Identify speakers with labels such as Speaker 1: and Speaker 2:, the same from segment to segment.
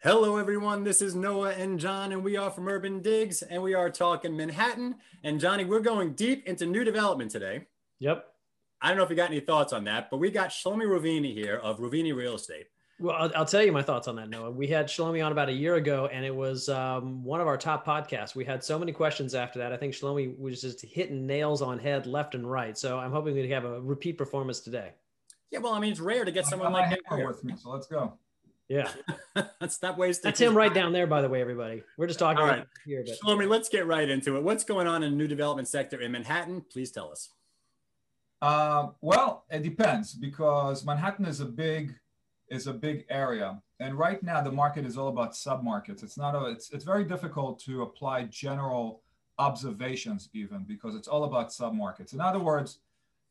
Speaker 1: Hello, everyone. This is Noah and John, and we are from UrbanDigs, and we are talking Manhattan. And Johnny, we're going deep into new development today.
Speaker 2: Yep.
Speaker 1: I don't know if you got any thoughts on that, but we got Shlomi Reuveni here of Reuveni Real Estate.
Speaker 2: Well, I'll tell you my thoughts on that, Noah. We had Shlomi on about a year ago, and it was one of our top podcasts. We had so many questions after that. I think Shlomi was just hitting nails on head left and right. So I'm hoping we have a repeat performance today.
Speaker 1: Yeah, well, I mean, it's rare to get someone like
Speaker 3: that with me, so let's go.
Speaker 2: Yeah.
Speaker 1: Let's not waste it.
Speaker 2: That's him right down there, by the way, everybody. We're just talking
Speaker 1: about
Speaker 2: here. But
Speaker 1: Shlomi, let's get right into it. What's going on in the new development sector in Manhattan? Please tell us.
Speaker 3: Well, it depends because Manhattan is a big area, and right now the market is all about submarkets. It's very difficult to apply general observations even because it's all about submarkets. In other words,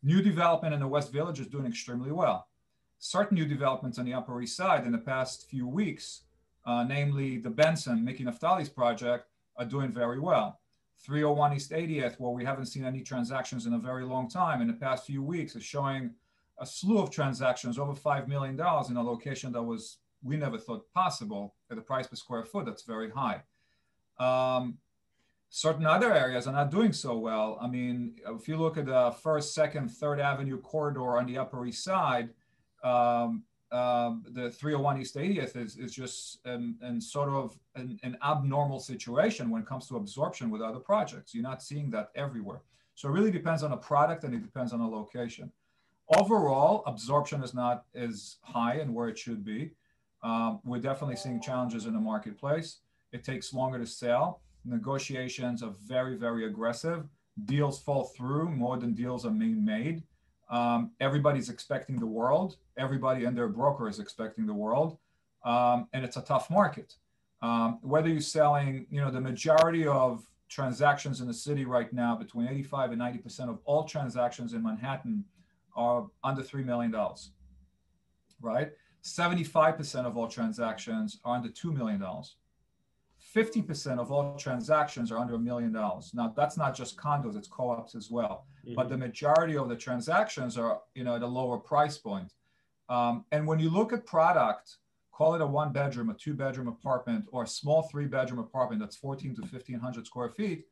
Speaker 3: new development in the West Village is doing extremely well. Certain new developments on the Upper East Side in the past few weeks, namely the Benson, Mickey Naftali's project, are doing very well. 301 East 80th, where we haven't seen any transactions in a very long time, in the past few weeks is showing a slew of transactions, over $5 million in a location that we never thought possible at a price per square foot. That's very high. Certain other areas are not doing so well. I mean, if you look at the First, Second, Third Avenue corridor on the Upper East Side, the 301 East 80th is just sort of an abnormal situation when it comes to absorption with other projects. You're not seeing that everywhere. So it really depends on a product and it depends on a location. Overall, absorption is not as high and where it should be. We're definitely seeing challenges in the marketplace. It takes longer to sell. Negotiations are very, very aggressive. Deals fall through more than deals are being made. Everybody's expecting the world. Everybody and their broker is expecting the world. And it's a tough market. Whether you're selling, the majority of transactions in the city right now, between 85 and 90% of all transactions in Manhattan are under $3 million, right? 75% of all transactions are under $2 million. 50% of all transactions are under $1 million. Now, that's not just condos, it's co-ops as well. Mm-hmm. But the majority of the transactions are, at a lower price point. And when you look at product, call it a 1-bedroom, a 2-bedroom apartment, or a small 3-bedroom apartment that's 1,400 to 1,500 square feet,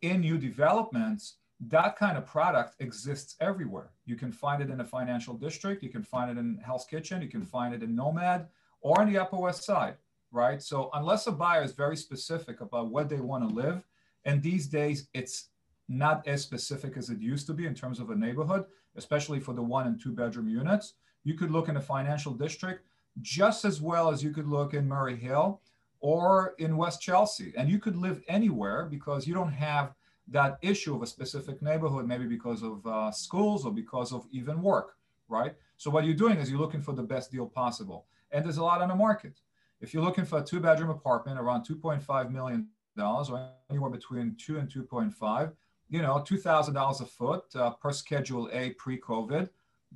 Speaker 3: in new developments, that kind of product exists everywhere. You can find it in a financial district, you can find it in Hell's Kitchen, you can find it in Nomad, or on the Upper West Side. Right? So unless a buyer is very specific about where they want to live, and these days it's not as specific as it used to be in terms of a neighborhood, especially for the 1 and 2 bedroom units, you could look in a financial district just as well as you could look in Murray Hill or in West Chelsea. And you could live anywhere because you don't have that issue of a specific neighborhood, maybe because of schools or because of even work, right? So what you're doing is you're looking for the best deal possible. And there's a lot on the market. If you're looking for a 2-bedroom apartment around $2.5 million or anywhere between 2 and 2.5, $2,000 a foot per Schedule A pre-COVID,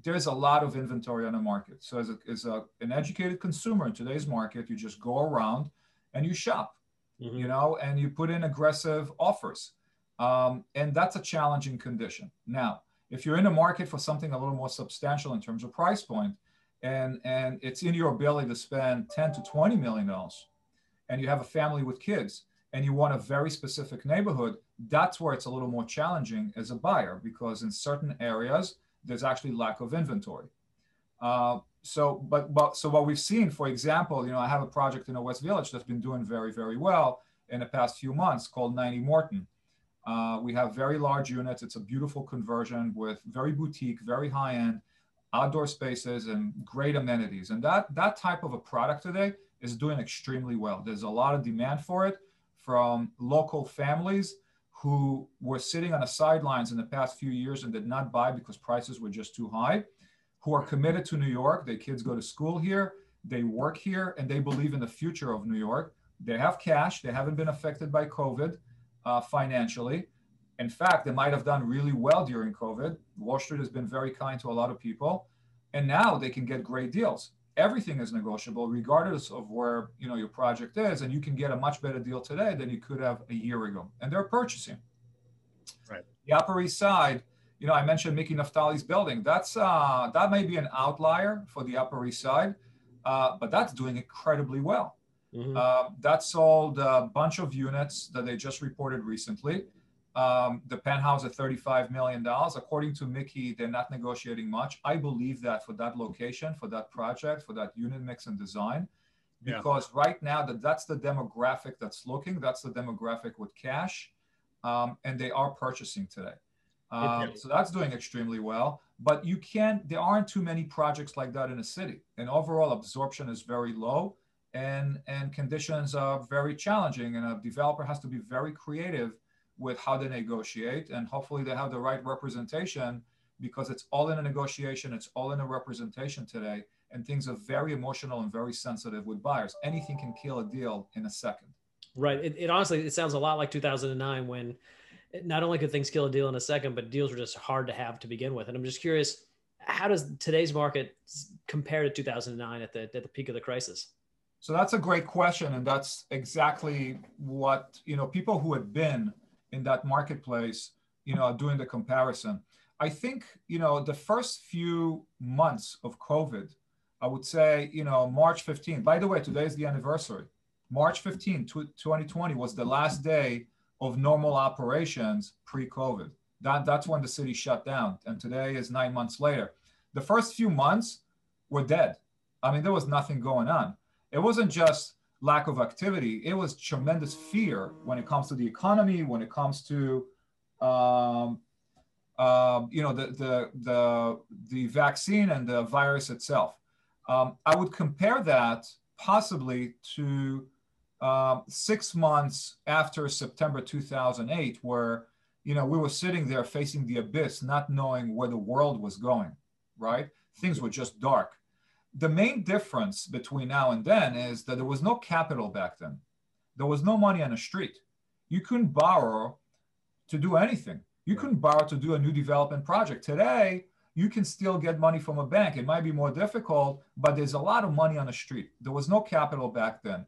Speaker 3: there's a lot of inventory on the market. So as an educated consumer in today's market, you just go around and you shop, mm-hmm. And you put in aggressive offers. And that's a challenging condition. Now, if you're in the market for something a little more substantial in terms of price point, and it's in your ability to spend $10 to $20 million, and you have a family with kids, and you want a very specific neighborhood, that's where it's a little more challenging as a buyer, because in certain areas, there's actually lack of inventory. So what we've seen, for example, I have a project in the West Village that's been doing very, very well in the past few months called 90 Morton. We have very large units. It's a beautiful conversion with very boutique, very high-end, outdoor spaces and great amenities. And that type of a product today is doing extremely well. There's a lot of demand for it from local families who were sitting on the sidelines in the past few years and did not buy because prices were just too high, who are committed to New York. Their kids go to school here, they work here, and they believe in the future of New York. They have cash. They haven't been affected by COVID financially. In fact, they might have done really well during COVID. Wall Street has been very kind to a lot of people. And now they can get great deals. Everything is negotiable regardless of where your project is. And you can get a much better deal today than you could have a year ago. And they're purchasing.
Speaker 1: Right.
Speaker 3: The Upper East Side, I mentioned Mickey Naftali's building. That may be an outlier for the Upper East Side. but that's doing incredibly well.
Speaker 2: Mm-hmm.
Speaker 3: That sold a bunch of units that they just reported recently. The penthouse at $35 million. According to Mickey, they're not negotiating much. I believe that for that location, for that project, for that unit mix and design, because right now that's the demographic that's looking, that's the demographic with cash, and they are purchasing today. So that's doing extremely well. But there aren't too many projects like that in a city, and overall absorption is very low, and conditions are very challenging, and a developer has to be very creative with how they negotiate, and hopefully they have the right representation, because it's all in a negotiation, it's all in a representation today, and things are very emotional and very sensitive with buyers. Anything can kill a deal in a second.
Speaker 2: Right. It honestly, it sounds a lot like 2009, when not only could things kill a deal in a second, but deals were just hard to have to begin with. And I'm just curious, how does today's market compare to 2009 at the peak of the crisis?
Speaker 3: So that's a great question, and that's exactly what people who had been in that marketplace are doing the comparison. I think the first few months of COVID, I would say March 15th. By the way, today is the anniversary. March 15th, 2020 was the last day of normal operations pre-COVID. That's when the city shut down, and today is 9 months later. The first few months were dead. I mean, there was nothing going on. It wasn't just lack of activity. It was tremendous fear when it comes to the economy, when it comes to the vaccine and the virus itself. I would compare that possibly to 6 months after September 2008, where we were sitting there facing the abyss, not knowing where the world was going. Right? Things were just dark. The main difference between now and then is that there was no capital back then. There was no money on the street. You couldn't borrow to do anything. You couldn't borrow to do a new development project. Today, you can still get money from a bank. It might be more difficult, but there's a lot of money on the street. There was no capital back then.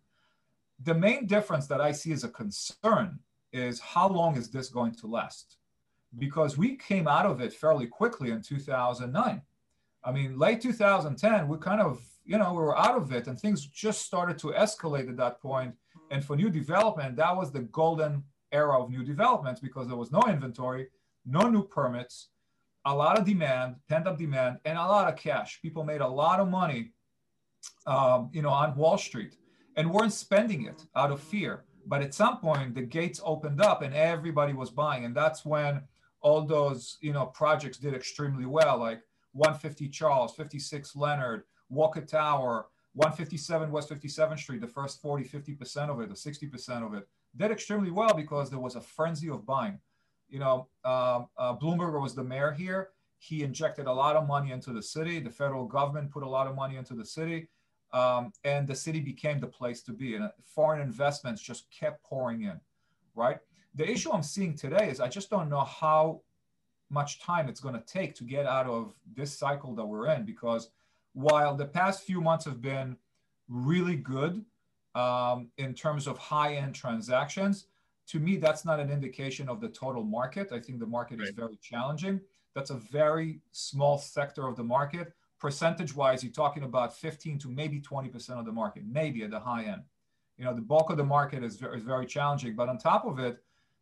Speaker 3: The main difference that I see as a concern is, how long is this going to last? Because we came out of it fairly quickly in 2009. I mean, late 2010, we kind of, we were out of it, and things just started to escalate at that point. And for new development, that was the golden era of new developments, because there was no inventory, no new permits, a lot of demand, pent-up demand, and a lot of cash. People made a lot of money, on Wall Street, and weren't spending it out of fear. But at some point, the gates opened up, and everybody was buying, and that's when all those, projects did extremely well, like 150 Charles, 56 Leonard, Walker Tower, 157 West 57th Street, the first 50% of it, or 60% of it, did extremely well because there was a frenzy of buying. Bloomberg was the mayor here. He injected a lot of money into the city. The federal government put a lot of money into the city, and the city became the place to be. And foreign investments just kept pouring in, right? The issue I'm seeing today is, I just don't know how much time it's going to take to get out of this cycle that we're in, because while the past few months have been really good in terms of high-end transactions, to me, that's not an indication of the total market. I think the market is very challenging. That's a very small sector of the market. Percentage-wise, you're talking about 15 to maybe 20% of the market, maybe at the high end. The bulk of the market is very challenging. But on top of it,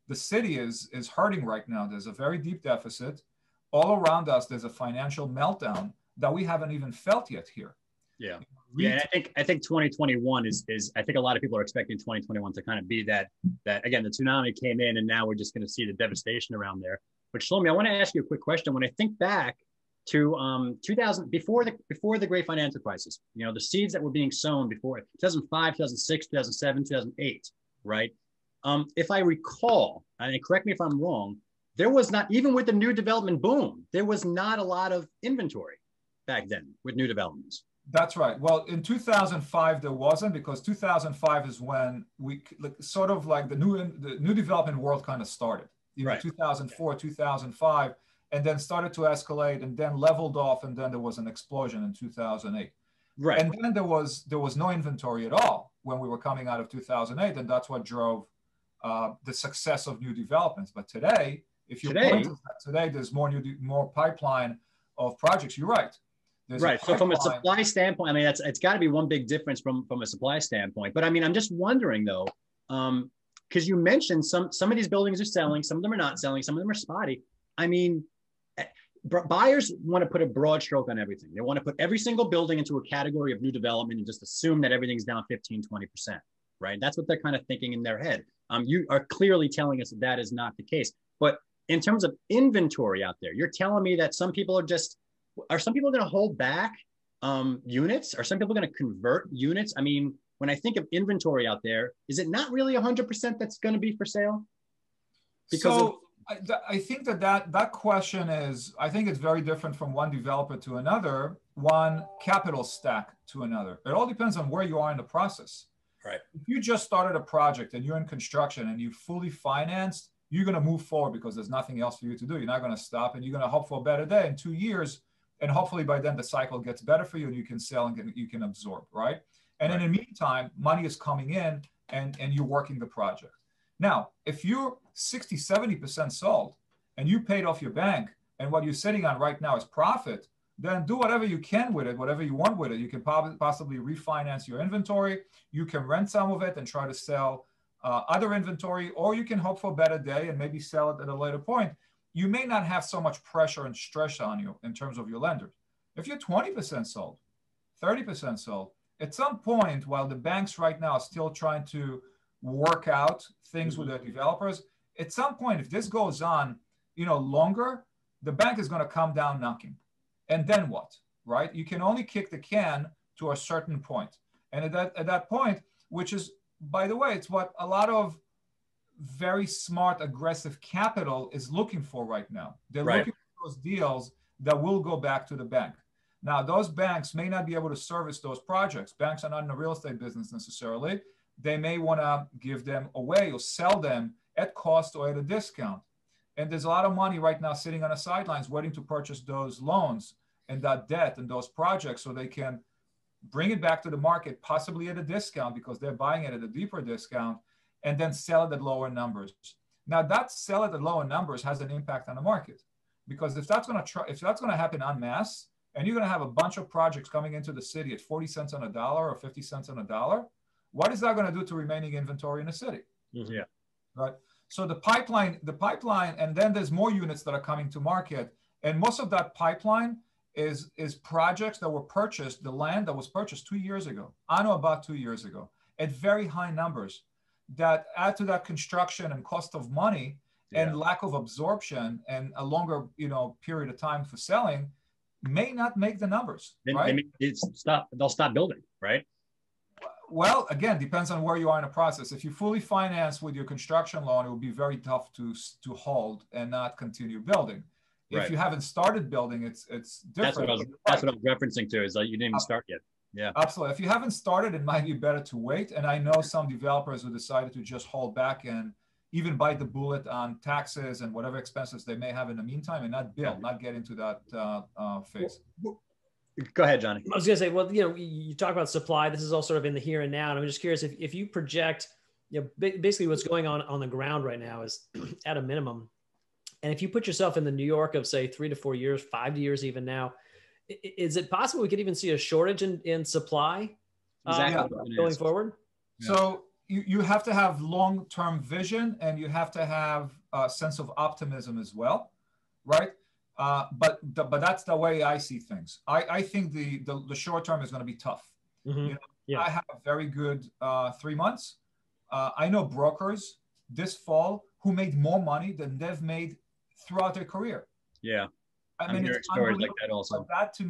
Speaker 3: the city is hurting right now. There's a very deep deficit. All around us, there's a financial meltdown that we haven't even felt yet here.
Speaker 4: Yeah. Yeah. And I think 2021 is I think a lot of people are expecting 2021 to kind of be that again, the tsunami came in, and now we're just going to see the devastation around there. But Shlomi, I want to ask you a quick question. When I think back to 2000, before the great financial crisis, the seeds that were being sown before 2005, 2006, 2007, 2008, right? If I recall, and correct me if I'm wrong, there was not, even with the new development boom, there was not a lot of inventory back then with new developments.
Speaker 3: That's right. Well, in 2005, there wasn't, because 2005 is when we sort of like the new development world kind of started. 2004, 2005, and then started to escalate, and then leveled off, and then there was an explosion in 2008.
Speaker 4: Right.
Speaker 3: And then there was no inventory at all when we were coming out of 2008, and that's what drove the success of new developments. But today, if you point to that, today there's more pipeline of projects. You're right. There's
Speaker 4: right. So from a supply standpoint, I mean, it's got to be one big difference from a supply standpoint. But I mean, I'm just wondering though, because you mentioned some of these buildings are selling, some of them are not selling, some of them are spotty. I mean, buyers want to put a broad stroke on everything. They want to put every single building into a category of new development and just assume that everything's down 15, 20%, right? That's what they're kind of thinking in their head. You are clearly telling us that is not the case. But in terms of inventory out there, you're telling me that some people are some people going to hold back units? Are some people going to convert units? I mean, when I think of inventory out there, is it not really 100% that's going to be for sale? Because
Speaker 3: I think that question is, I think it's very different from one developer to another, one capital stack to another. It all depends on where you are in the process.
Speaker 1: Right.
Speaker 3: If you just started a project and you're in construction and you fully financed, you're going to move forward because there's nothing else for you to do. You're not going to stop, and you're going to hope for a better day in 2 years. And hopefully by then the cycle gets better for you and you can sell and you can absorb, right? And in the meantime, money is coming in and you're working the project. Now, if you're 60, 70% sold and you paid off your bank and what you're sitting on right now is profit, then do whatever you can with it, whatever you want with it. You can possibly refinance your inventory. You can rent some of it and try to sell other inventory, or you can hope for a better day and maybe sell it at a later point. You may not have so much pressure and stress on you in terms of your lenders. If you're 20% sold, 30% sold, at some point, while the banks right now are still trying to work out things with their developers, at some point, if this goes on, longer, the bank is going to come down knocking. And then what, right? You can only kick the can to a certain point. And at that point, which is, by the way, it's what a lot of very smart, aggressive capital is looking for right now. They're looking for those deals that will go back to the bank. Now, those banks may not be able to service those projects. Banks are not in the real estate business necessarily. They may want to give them away or sell them at cost or at a discount. And there's a lot of money right now sitting on the sidelines waiting to purchase those loans and that debt and those projects so they can bring it back to the market, possibly at a discount because they're buying it at a deeper discount, and then sell it at lower numbers. Now, that sell it at lower numbers has an impact on the market, because if that's going to happen en masse, and you're going to have a bunch of projects coming into the city at 40 cents on a dollar or 50 cents on a dollar, what is that going to do to remaining inventory in the city?
Speaker 4: Yeah.
Speaker 3: Right. So the pipeline, and then there's more units that are coming to market, and most of that pipeline is projects that were purchased, the land that was purchased 2 years ago, I know about 2 years ago, at very high numbers, that add to that construction and cost of money and lack of absorption and a longer period of time for selling may not make the numbers. Right?
Speaker 4: They'll stop building, right?
Speaker 3: Well, again, depends on where you are in the process. If you fully finance with your construction loan, it will be very tough to hold and not continue building. If you haven't started building, it's different.
Speaker 4: That's what I was referencing to, is like you didn't even start yet. Yeah,
Speaker 3: absolutely. If you haven't started, it might be better to wait. And I know some developers who decided to just hold back and even bite the bullet on taxes and whatever expenses they may have in the meantime and not build, not get into that phase.
Speaker 4: Go ahead, Johnny.
Speaker 2: I was going to say, well, you talk about supply. This is all sort of in the here and now. And I'm just curious if you project, basically what's going on the ground right now is at a minimum. And if you put yourself in the New York of, say, 3 to 4 years, 5 years even now, is it possible we could even see a shortage in supply going forward?
Speaker 3: So you have to have long-term vision, and you have to have a sense of optimism as well, right? But that's the way I see things. I think the short term is going to be tough. Mm-hmm. I have a very good 3 months. I know brokers this fall who made more money than they've made throughout their career.
Speaker 4: Yeah.
Speaker 3: I mean, it's
Speaker 4: stories like that also.
Speaker 3: But that to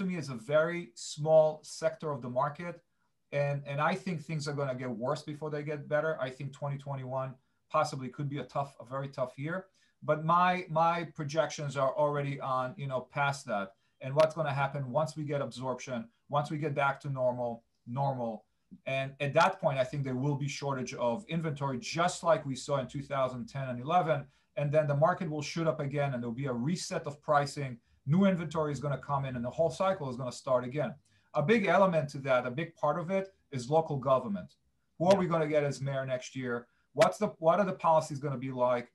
Speaker 3: me is a very small sector of the market. And I think things are going to get worse before they get better. I think 2021 possibly could be a very tough year. But my projections are already on, past that. And what's going to happen once we get absorption, once we get back to normal. And at that point, I think there will be shortage of inventory, just like we saw in 2010 and 11. And then the market will shoot up again, and there'll be a reset of pricing. New inventory is going to come in, and the whole cycle is going to start again. A big element to that, a big part of it, is local government. Who are we going to get as mayor next year? What are the policies going to be like?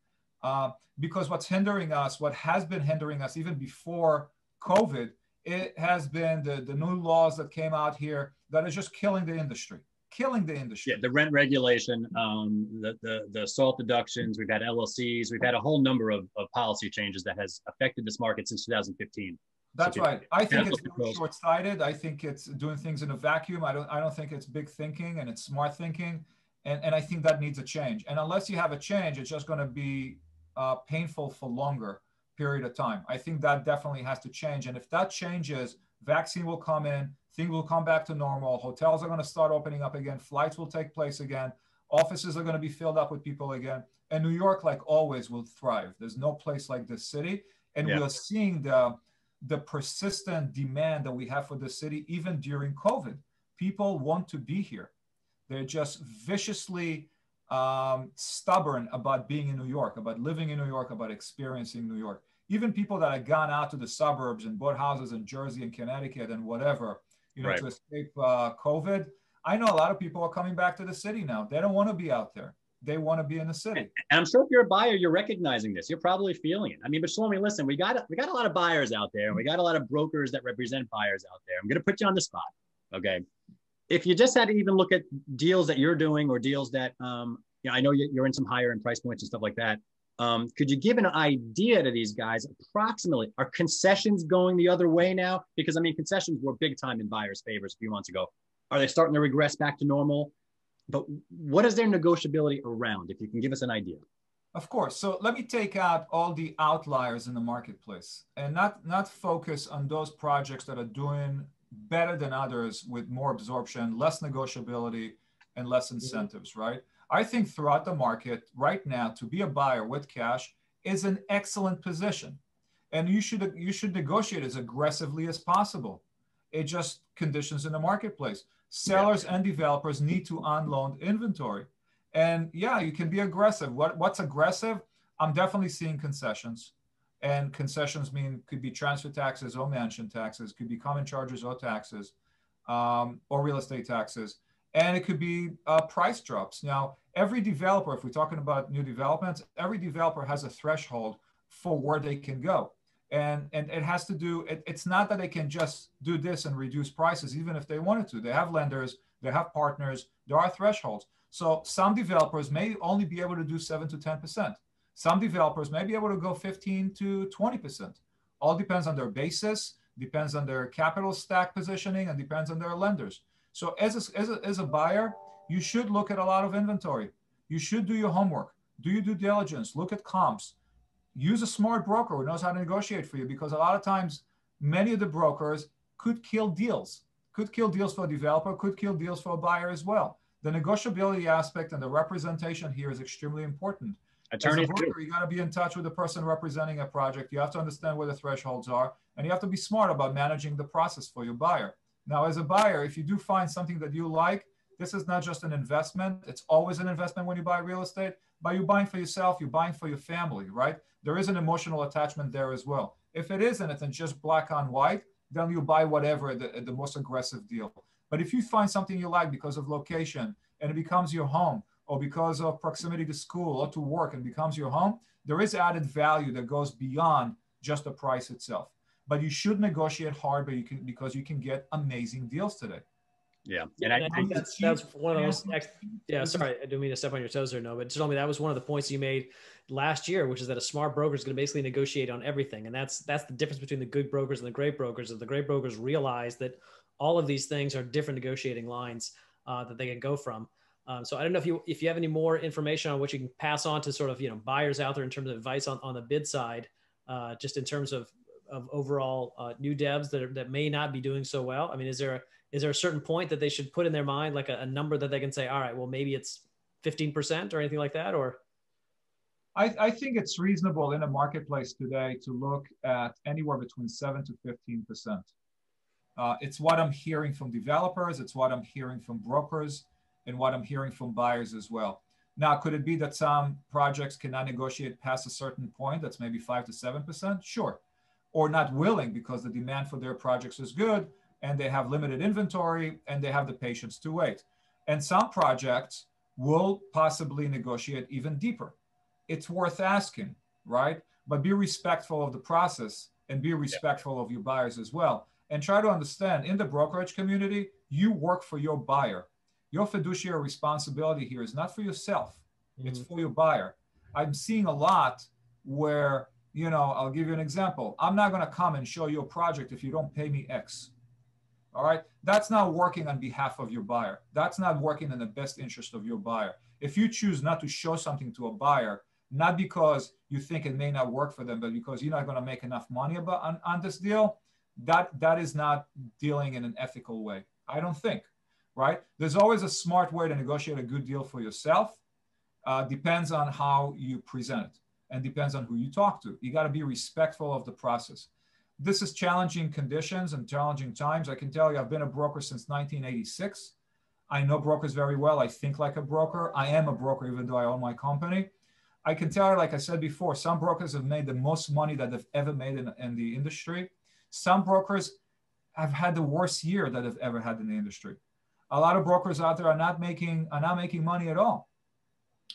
Speaker 3: Because what has been hindering us even before COVID, it has been the new laws that came out here that is just killing the industry. Killing the industry.
Speaker 4: Yeah, the rent regulation, the SALT deductions, we've had LLCs, we've had a whole number of policy changes that has affected this market since 2015.
Speaker 3: That's right. I think it's
Speaker 4: really
Speaker 3: short-sighted. I think it's doing things in a vacuum. I don't think it's big thinking and it's smart thinking. And I think that needs a change. And unless you have a change, it's just going to be painful for longer period of time. I think that definitely has to change. And if that changes, vaccine will come in, things will come back to normal. Hotels are going to start opening up again. Flights will take place again. Offices are going to be filled up with people again. And New York, like always, will thrive. There's no place like this city. And we're seeing the persistent demand that we have for the city, even during COVID. People want to be here. They're just viciously stubborn about being in New York, about living in New York, about experiencing New York. Even people that have gone out to the suburbs and bought houses in Jersey and Connecticut and whatever, to escape COVID. I know a lot of people are coming back to the city now. They don't want to be out there. They want to be in the city.
Speaker 4: And I'm sure if you're a buyer, you're recognizing this. You're probably feeling it. I mean, but Shlomi, listen, we got a lot of buyers out there, and we got a lot of brokers that represent buyers out there. I'm going to put you on the spot, okay? If you just had to even look at deals that you're doing or deals that, I know you're in some higher end price points and stuff like that. Could you give an idea to these guys approximately? Are concessions going the other way now? Because I mean, concessions were big time in buyers' favors a few months ago. Are they starting to regress back to normal? But what is their negotiability around, if you can give us an idea?
Speaker 3: Of course. So let me take out all the outliers in the marketplace and not focus on those projects that are doing better than others with more absorption, less negotiability, and less incentives, right? I think throughout the market right now, to be a buyer with cash is an excellent position. And you should negotiate as aggressively as possible. It just conditions in the marketplace. Sellers and developers need to unload inventory. And yeah, you can be aggressive. What's aggressive? I'm definitely seeing concessions. And concessions could be transfer taxes or mansion taxes, could be common charges or taxes, or real estate taxes. And it could be price drops. Now, every developer, if we're talking about new developments, every developer has a threshold for where they can go. And it has to do, it's not that they can just do this and reduce prices, even if they wanted to. They have lenders, they have partners, there are thresholds. So some developers may only be able to do 7 to 10%. Some developers may be able to go 15 to 20%. All depends on their basis, depends on their capital stack positioning, and depends on their lenders. So as a buyer, you should look at a lot of inventory. You should do your homework, do your due diligence, look at comps. Use a smart broker who knows how to negotiate for you, because a lot of times, many of the brokers could kill deals for a developer, could kill deals for a buyer as well. The negotiability aspect and the representation here is extremely important. As a broker, you got to be in touch with the person representing a project. You have to understand where the thresholds are, and you have to be smart about managing the process for your buyer. Now, as a buyer, if you do find something that you like, this is not just an investment. It's always an investment when you buy real estate. But you're buying for yourself, you're buying for your family, right? There is an emotional attachment there as well. If it isn't, it's just black on white, then you buy whatever, the most aggressive deal. But if you find something you like because of location and it becomes your home, or because of proximity to school or to work and becomes your home, there is added value that goes beyond just the price itself. But you should negotiate hard, because you can get amazing deals today.
Speaker 4: Yeah,
Speaker 2: and I think that's one of those. Yeah, sorry, I didn't mean to step on your toes there, no, but tell me, that was one of the points you made last year, which is that a smart broker is going to basically negotiate on everything, and that's the difference between the good brokers and the great brokers. Is the great brokers realize that all of these things are different negotiating lines that they can go from. So I don't know if you have any more information on what you can pass on to sort of buyers out there in terms of advice on the bid side, just in terms of overall new devs that may not be doing so well. I mean, is there a certain point that they should put in their mind, like a number that they can say, all right, well, maybe it's 15% or anything like that? Or
Speaker 3: I think it's reasonable in a marketplace today to look at anywhere between 7 to 15%. It's what I'm hearing from developers. It's what I'm hearing from brokers, and what I'm hearing from buyers as well. Now, could it be that some projects cannot negotiate past a certain point? That's maybe 5 to 7%? Sure. Or not willing, because the demand for their projects is good and they have limited inventory and they have the patience to wait. And some projects will possibly negotiate even deeper. It's worth asking, right? But be respectful of the process and be respectful of your buyers as well. and try to understand, in the brokerage community, you work for your buyer. Your fiduciary responsibility here is not for yourself. It's for your buyer. I'm seeing a lot where, you know, I'll give you an example. I'm not going to come and show you a project if you don't pay me X. All right. That's not working on behalf of your buyer. That's not working in the best interest of your buyer. If you choose not to show something to a buyer, not because you think it may not work for them, but because you're not going to make enough money on this deal, that is not dealing in an ethical way. I don't think, right? There's always a smart way to negotiate a good deal for yourself. Depends on how you present it and depends on who you talk to. You got to be respectful of the process. This is challenging conditions and challenging times. I can tell you, I've been a broker since 1986. I know brokers very well. I think like a broker. I am a broker, even though I own my company. I can tell you, like I said before, some brokers have made the most money that they've ever made in the industry. Some brokers have had the worst year that they've ever had in the industry. A lot of brokers out there are not making money at all.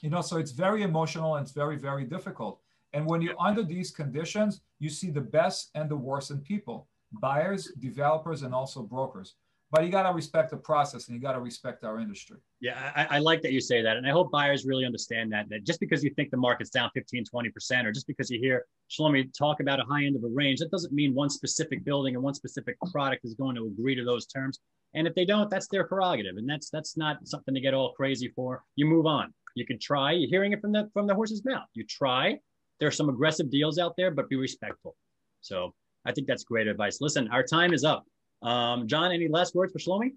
Speaker 3: You know, so it's very emotional and it's very, very difficult. And when you're under these conditions, you see the best and the worst in people, buyers, developers, and also brokers. But you got to respect the process and you got to respect our industry.
Speaker 4: Yeah, I like that you say that. And I hope buyers really understand that just because you think the market's down 15, 20%, or just because you hear Shlomi talk about a high end of a range, that doesn't mean one specific building and one specific product is going to agree to those terms. And if they don't, that's their prerogative. And that's not something to get all crazy for. You move on. You can try. You're hearing it from the horse's mouth. You try. There are some aggressive deals out there, but be respectful. So I think that's great advice. Listen, our time is up. John, any last words for Shlomi?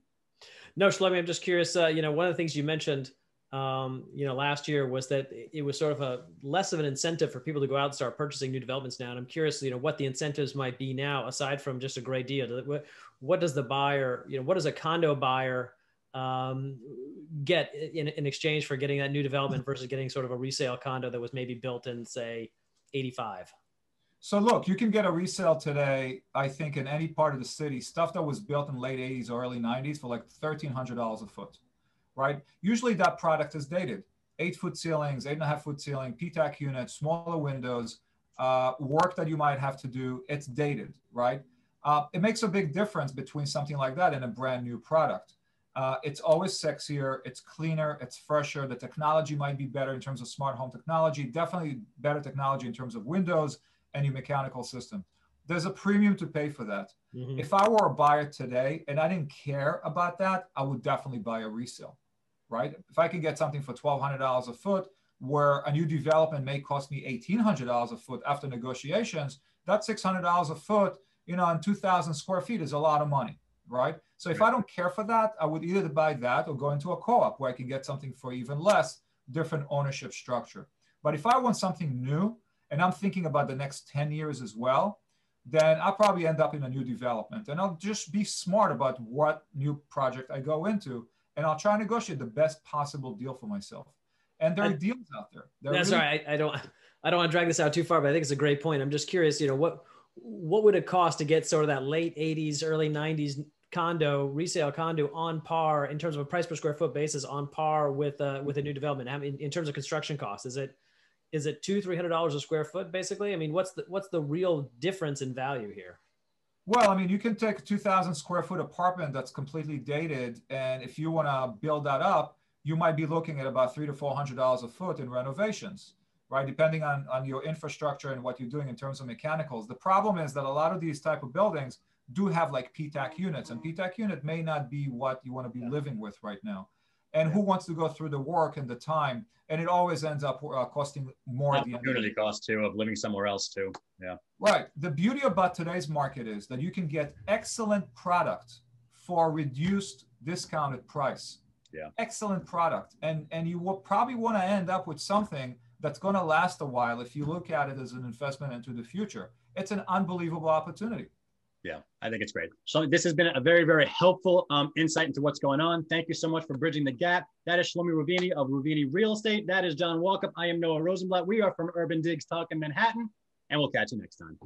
Speaker 2: No, Shlomi, I'm just curious. You know, one of the things you mentioned, you know, last year was that it was sort of a less of an incentive for people to go out and start purchasing new developments now. And I'm curious, you know, what the incentives might be now, aside from just a great deal. What does the buyer, you know, what does a condo buyer get in exchange for getting that new development versus getting sort of a resale condo that was maybe built in, say, 85?
Speaker 3: So look, you can get a resale today, I think, in any part of the city, stuff that was built in late 80s or early 90s for like $1,300 a foot, right? Usually that product is dated. 8-foot ceilings, 8.5-foot ceiling, PTAC units, smaller windows, work that you might have to do, it's dated, right? It makes a big difference between something like that and a brand new product. It's always sexier, it's cleaner, it's fresher. The technology might be better in terms of smart home technology, definitely better technology in terms of windows and your mechanical system. There's a premium to pay for that. Mm-hmm. If I were a buyer today and I didn't care about that, I would definitely buy a resale, right? If I can get something for $1,200 a foot, where a new development may cost me $1,800 a foot after negotiations, that's $600 a foot, you know, on 2,000 square feet is a lot of money, right? So if I don't care for that, I would either buy that or go into a co-op where I can get something for even less, different ownership structure. But if I want something new, and I'm thinking about the next 10 years as well, then I'll probably end up in a new development. And I'll just be smart about what new project I go into, and I'll try to negotiate the best possible deal for myself. And there are deals out there.
Speaker 2: That's really... right. I don't want to drag this out too far, but I think it's a great point. I'm just curious, you know, what would it cost to get sort of that late 80s, early 90s resale condo on par in terms of a price per square foot basis, on par with a new development? I mean, in terms of construction costs, is it $200-300 a square foot basically? I mean, what's the real difference in value here?
Speaker 3: Well, I mean, you can take a 2,000 square foot apartment that's completely dated, and if you want to build that up, you might be looking at about $300 to $400 a foot in renovations, right? Depending on your infrastructure and what you're doing in terms of mechanicals. The problem is that a lot of these type of buildings do have like PTAC units, and PTAC unit may not be what you want to be living with right now. And who wants to go through the work and the time? And it always ends up costing more at the end.
Speaker 4: Opportunity cost too of living somewhere else too. Yeah.
Speaker 3: Right. The beauty about today's market is that you can get excellent product for a reduced discounted price.
Speaker 4: Yeah.
Speaker 3: Excellent product. And you will probably want to end up with something that's going to last a while if you look at it as an investment into the future. It's an unbelievable opportunity.
Speaker 4: Yeah, I think it's great. So this has been a very, very helpful insight into what's going on. Thank you so much for bridging the gap. That is Shlomi Reuveni of Reuveni Real Estate. That is John Walkup. I am Noah Rosenblatt. We are from UrbanDigs talking Manhattan, and we'll catch you next time.